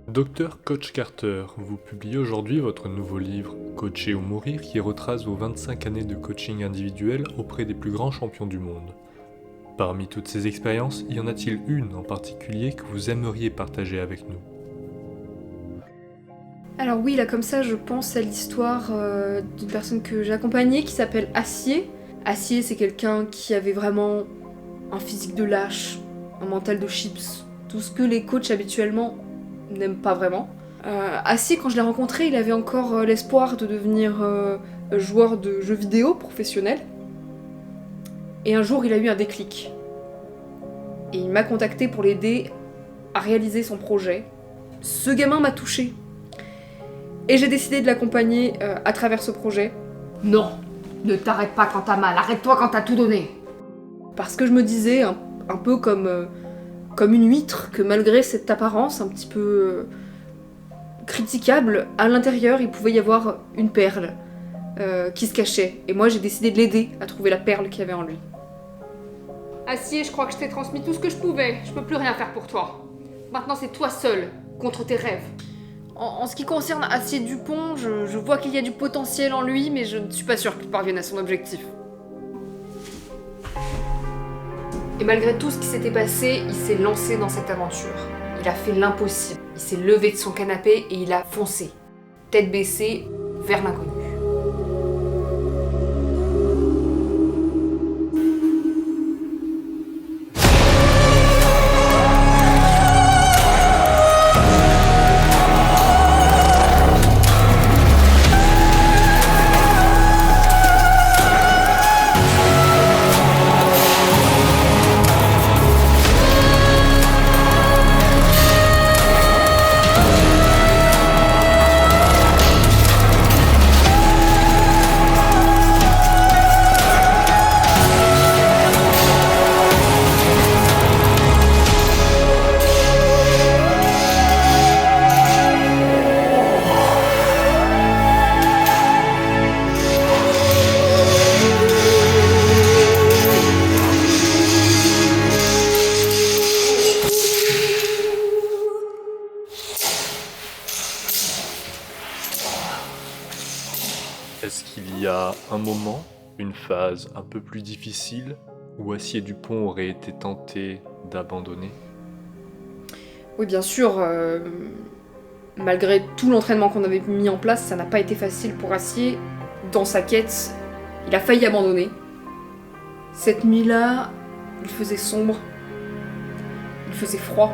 Docteur Coach Carter, vous publiez aujourd'hui votre nouveau livre, Coacher ou mourir, qui retrace vos 25 années de coaching individuel auprès des plus grands champions du monde. Parmi toutes ces expériences, y en a-t-il une en particulier que vous aimeriez partager avec nous? Alors oui, là comme ça, je pense à l'histoire d'une personne que j'ai accompagnée qui s'appelle Acier. Acier, c'est quelqu'un qui avait vraiment un physique de lâche, un mental de chips, tout ce que les coachs habituellement n'aiment pas vraiment. Acier, quand je l'ai rencontré, il avait encore l'espoir de devenir joueur de jeux vidéo professionnel. Et un jour, il a eu un déclic. Et il m'a contacté pour l'aider à réaliser son projet. Ce gamin m'a touchée. Et j'ai décidé de l'accompagner à travers ce projet. Non, ne t'arrête pas quand t'as mal, arrête-toi quand t'as tout donné. Parce que je me disais, un peu comme une huître, que malgré cette apparence un petit peu critiquable, à l'intérieur, il pouvait y avoir une perle qui se cachait. Et moi, j'ai décidé de l'aider à trouver la perle qu'il y avait en lui. Acier, je crois que je t'ai transmis tout ce que je pouvais. Je peux plus rien faire pour toi. Maintenant, c'est toi seul, contre tes rêves. En ce qui concerne Acier Dupont, je vois qu'il y a du potentiel en lui, mais je ne suis pas sûre qu'il parvienne à son objectif. Et malgré tout ce qui s'était passé, il s'est lancé dans cette aventure. Il a fait l'impossible. Il s'est levé de son canapé et il a foncé, tête baissée, vers l'inconnu. Est-ce qu'il y a un moment, une phase un peu plus difficile, où Acier Dupont aurait été tenté d'abandonner? Oui, bien sûr, malgré tout l'entraînement qu'on avait mis en place, ça n'a pas été facile pour Acier. Dans sa quête, il a failli abandonner. Cette nuit-là, il faisait sombre, il faisait froid.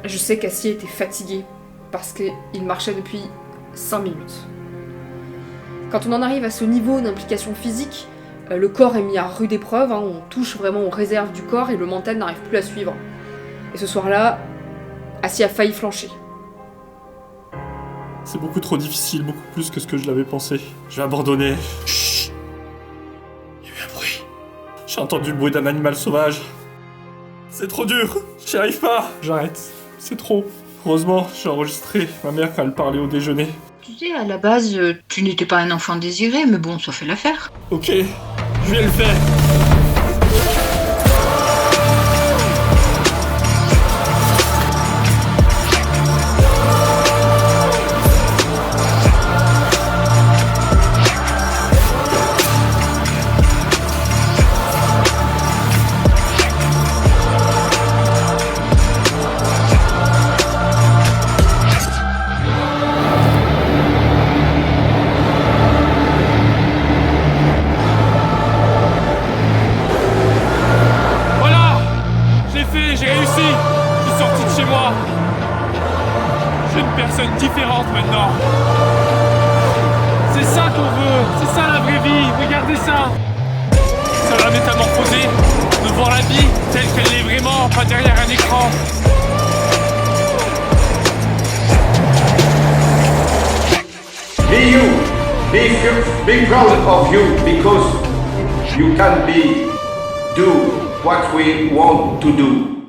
Je sais qu'Acier était fatigué, parce qu'il marchait depuis 5 minutes. Quand on en arrive à ce niveau d'implication physique, le corps est mis à rude épreuve, on touche vraiment aux réserves du corps et le mental n'arrive plus à suivre. Et ce soir-là, Acier a failli flancher. C'est beaucoup trop difficile, beaucoup plus que ce que je l'avais pensé. Je vais abandonner. Chut. Il y a eu un bruit. J'ai entendu le bruit d'un animal sauvage. C'est trop dur. J'y arrive pas. J'arrête. C'est trop. Heureusement, j'ai enregistré ma mère quand elle parlait au déjeuner. Tu sais, à la base, tu n'étais pas un enfant désiré, mais bon, ça fait l'affaire. Ok, je vais le faire. Je suis une personne différente maintenant. C'est ça qu'on veut, c'est ça la vraie vie, regardez ça. Ça va métamorphoser, de voir la vie telle qu'elle est vraiment, pas derrière un écran. Be you, be proud of you because you can do what we want to do.